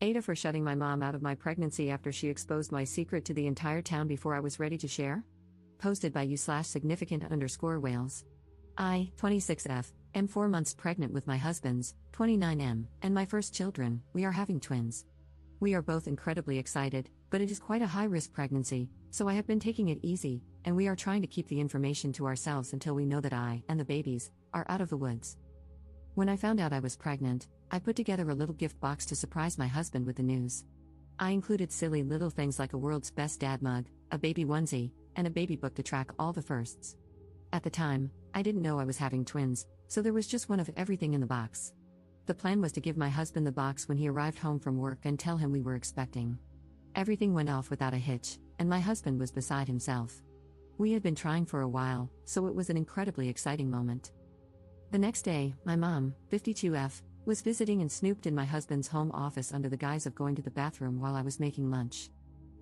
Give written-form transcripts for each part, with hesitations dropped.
AITAH for shutting my mom out of my pregnancy after she exposed my secret to the entire town before I was ready to share? Posted by you/significant_whales. I, 26F, am 4 months pregnant with my husband's, 29M, and my first children. We are having twins. We are both incredibly excited, but it is quite a high-risk pregnancy, so I have been taking it easy, and we are trying to keep the information to ourselves until we know that I, and the babies, are out of the woods. When I found out I was pregnant, I put together a little gift box to surprise my husband with the news. I included silly little things like a world's best dad mug, a baby onesie, and a baby book to track all the firsts. At the time, I didn't know I was having twins, so there was just one of everything in the box. The plan was to give my husband the box when he arrived home from work and tell him we were expecting. Everything went off without a hitch, and my husband was beside himself. We had been trying for a while, so it was an incredibly exciting moment. The next day, my mom, 52F, was visiting and snooped in my husband's home office under the guise of going to the bathroom while I was making lunch.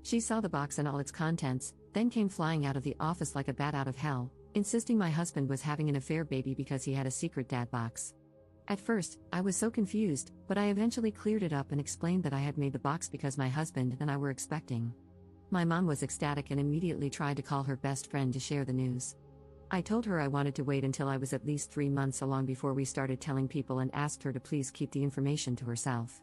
She saw the box and all its contents, then came flying out of the office like a bat out of hell, insisting my husband was having an affair baby because he had a secret dad box. At first, I was so confused, but I eventually cleared it up and explained that I had made the box because my husband and I were expecting. My mom was ecstatic and immediately tried to call her best friend to share the news. I told her I wanted to wait until I was at least 3 months along before we started telling people and asked her to please keep the information to herself.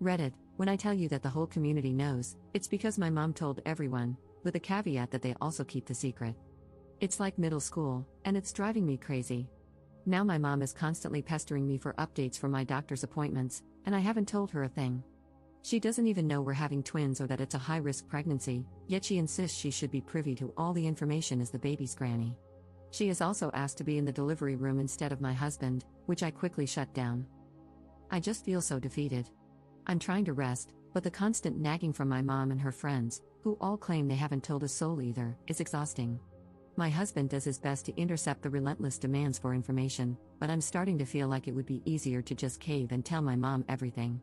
Reddit, when I tell you that the whole community knows, it's because my mom told everyone, with a caveat that they also keep the secret. It's like middle school, and it's driving me crazy. Now my mom is constantly pestering me for updates for my doctor's appointments, and I haven't told her a thing. She doesn't even know we're having twins or that it's a high-risk pregnancy, yet she insists she should be privy to all the information as the baby's granny. She is also asked to be in the delivery room instead of my husband, which I quickly shut down. I just feel so defeated. I'm trying to rest, but the constant nagging from my mom and her friends, who all claim they haven't told a soul either, is exhausting. My husband does his best to intercept the relentless demands for information, but I'm starting to feel like it would be easier to just cave and tell my mom everything.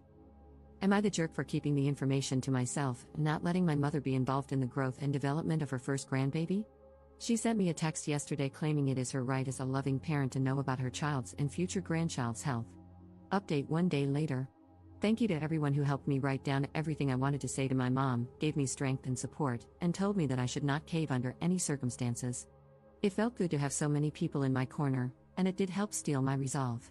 Am I the jerk for keeping the information to myself and not letting my mother be involved in the growth and development of her first grandbaby? She sent me a text yesterday claiming it is her right as a loving parent to know about her child's and future grandchild's health. Update 1 day later. Thank you to everyone who helped me write down everything I wanted to say to my mom, gave me strength and support, and told me that I should not cave under any circumstances. It felt good to have so many people in my corner, and it did help steel my resolve.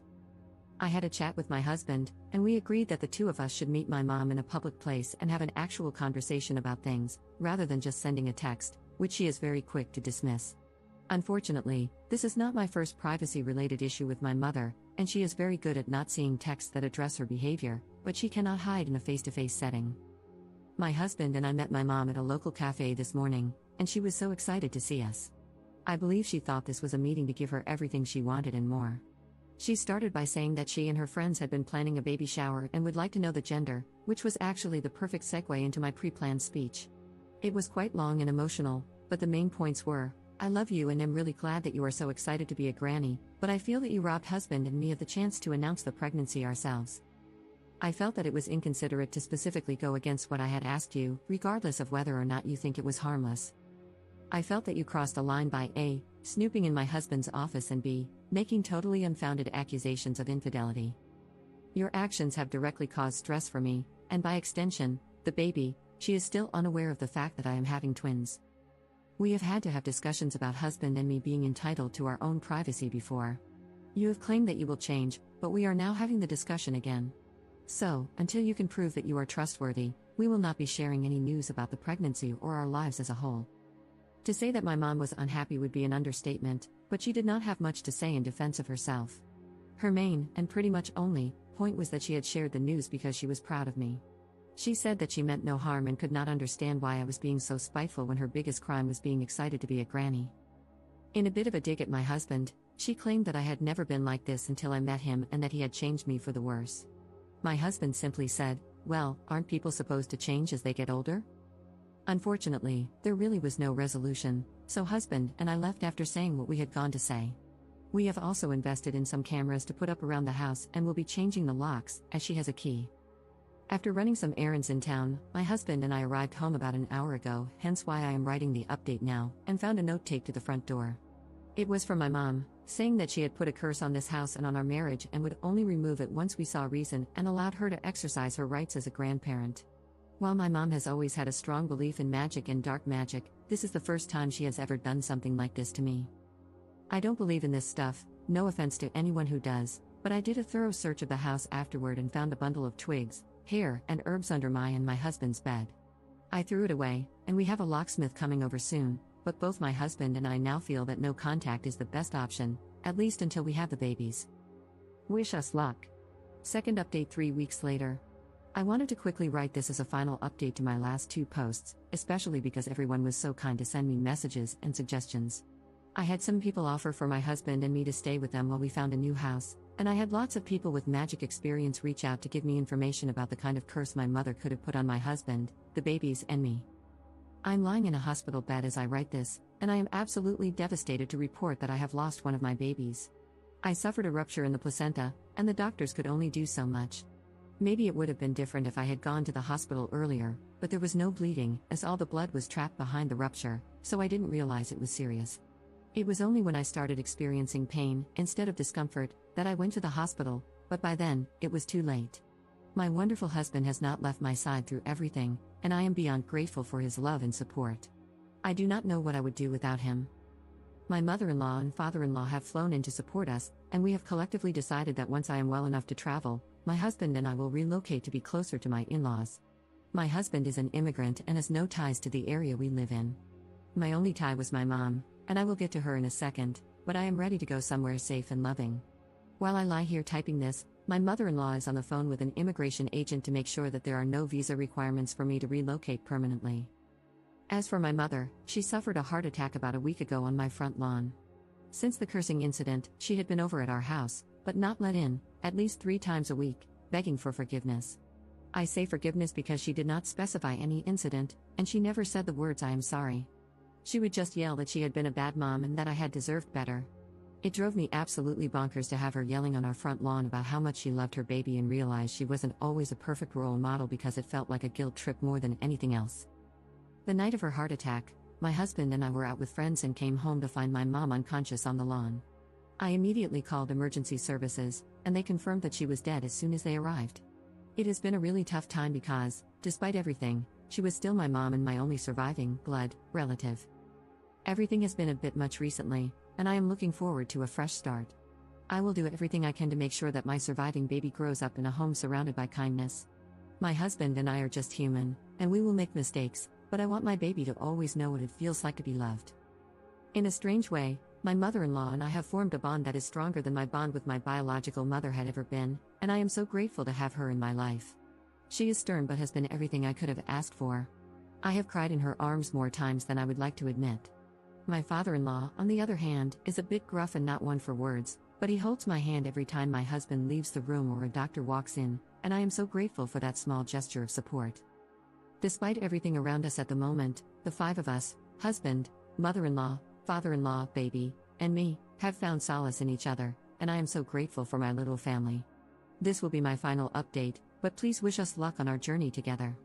I had a chat with my husband, and we agreed that the two of us should meet my mom in a public place and have an actual conversation about things, rather than just sending a text, which she is very quick to dismiss. Unfortunately, this is not my first privacy-related issue with my mother, and she is very good at not seeing texts that address her behavior, but she cannot hide in a face-to-face setting. My husband and I met my mom at a local cafe this morning, and she was so excited to see us. I believe she thought this was a meeting to give her everything she wanted and more. She started by saying that she and her friends had been planning a baby shower and would like to know the gender, which was actually the perfect segue into my pre-planned speech. It was quite long and emotional, but the main points were, I love you and am really glad that you are so excited to be a granny, but I feel that you robbed husband and me of the chance to announce the pregnancy ourselves. I felt that it was inconsiderate to specifically go against what I had asked you, regardless of whether or not you think it was harmless. I felt that you crossed a line by A, snooping in my husband's office, and B, making totally unfounded accusations of infidelity. Your actions have directly caused stress for me, and by extension, the baby. She is still unaware of the fact that I am having twins. We have had to have discussions about husband and me being entitled to our own privacy before. You have claimed that you will change, but we are now having the discussion again. So, until you can prove that you are trustworthy, we will not be sharing any news about the pregnancy or our lives as a whole. To say that my mom was unhappy would be an understatement, but she did not have much to say in defense of herself. Her main, and pretty much only, point was that she had shared the news because she was proud of me. She said that she meant no harm and could not understand why I was being so spiteful when her biggest crime was being excited to be a granny. In a bit of a dig at my husband, she claimed that I had never been like this until I met him and that he had changed me for the worse. My husband simply said, well, aren't people supposed to change as they get older? Unfortunately, there really was no resolution, so husband and I left after saying what we had gone to say. We have also invested in some cameras to put up around the house and will be changing the locks, as she has a key. After running some errands in town, my husband and I arrived home about an hour ago, hence why I am writing the update now, and found a note taped to the front door. It was from my mom, saying that she had put a curse on this house and on our marriage and would only remove it once we saw reason and allowed her to exercise her rights as a grandparent. While my mom has always had a strong belief in magic and dark magic, this is the first time she has ever done something like this to me. I don't believe in this stuff, no offense to anyone who does, but I did a thorough search of the house afterward and found a bundle of twigs, hair, and herbs under my and my husband's bed. I threw it away, and we have a locksmith coming over soon, but both my husband and I now feel that no contact is the best option, at least until we have the babies. Wish us luck. Second update 3 weeks later. I wanted to quickly write this as a final update to my last 2 posts, especially because everyone was so kind to send me messages and suggestions. I had some people offer for my husband and me to stay with them while we found a new house, and I had lots of people with magic experience reach out to give me information about the kind of curse my mother could have put on my husband, the babies, and me. I'm lying in a hospital bed as I write this, and I am absolutely devastated to report that I have lost one of my babies. I suffered a rupture in the placenta, and the doctors could only do so much. Maybe it would have been different if I had gone to the hospital earlier, but there was no bleeding, as all the blood was trapped behind the rupture, so I didn't realize it was serious. It was only when I started experiencing pain, instead of discomfort, that I went to the hospital, but by then, it was too late. My wonderful husband has not left my side through everything, and I am beyond grateful for his love and support. I do not know what I would do without him. My mother-in-law and father-in-law have flown in to support us, and we have collectively decided that once I am well enough to travel, my husband and I will relocate to be closer to my in-laws. My husband is an immigrant and has no ties to the area we live in. My only tie was my mom, and I will get to her in a second, but I am ready to go somewhere safe and loving. While I lie here typing this, my mother-in-law is on the phone with an immigration agent to make sure that there are no visa requirements for me to relocate permanently. As for my mother, she suffered a heart attack about a week ago on my front lawn. Since the cursing incident, she had been over at our house, but not let in, at least 3 times a week, begging for forgiveness. I say forgiveness because she did not specify any incident, and she never said the words "I am sorry." She would just yell that she had been a bad mom and that I had deserved better. It drove me absolutely bonkers to have her yelling on our front lawn about how much she loved her baby and realize she wasn't always a perfect role model because it felt like a guilt trip more than anything else. The night of her heart attack, my husband and I were out with friends and came home to find my mom unconscious on the lawn. I immediately called emergency services, and they confirmed that she was dead as soon as they arrived. It has been a really tough time because, despite everything, she was still my mom and my only surviving blood relative. Everything has been a bit much recently, and I am looking forward to a fresh start. I will do everything I can to make sure that my surviving baby grows up in a home surrounded by kindness. My husband and I are just human, and we will make mistakes, but I want my baby to always know what it feels like to be loved. In a strange way, my mother-in-law and I have formed a bond that is stronger than my bond with my biological mother had ever been, and I am so grateful to have her in my life. She is stern but has been everything I could have asked for. I have cried in her arms more times than I would like to admit. My father-in-law, on the other hand, is a bit gruff and not one for words, but he holds my hand every time my husband leaves the room or a doctor walks in, and I am so grateful for that small gesture of support. Despite everything around us at the moment, the 5 of us, husband, mother-in-law, father-in-law, baby, and me, have found solace in each other, and I am so grateful for my little family. This will be my final update, but please wish us luck on our journey together.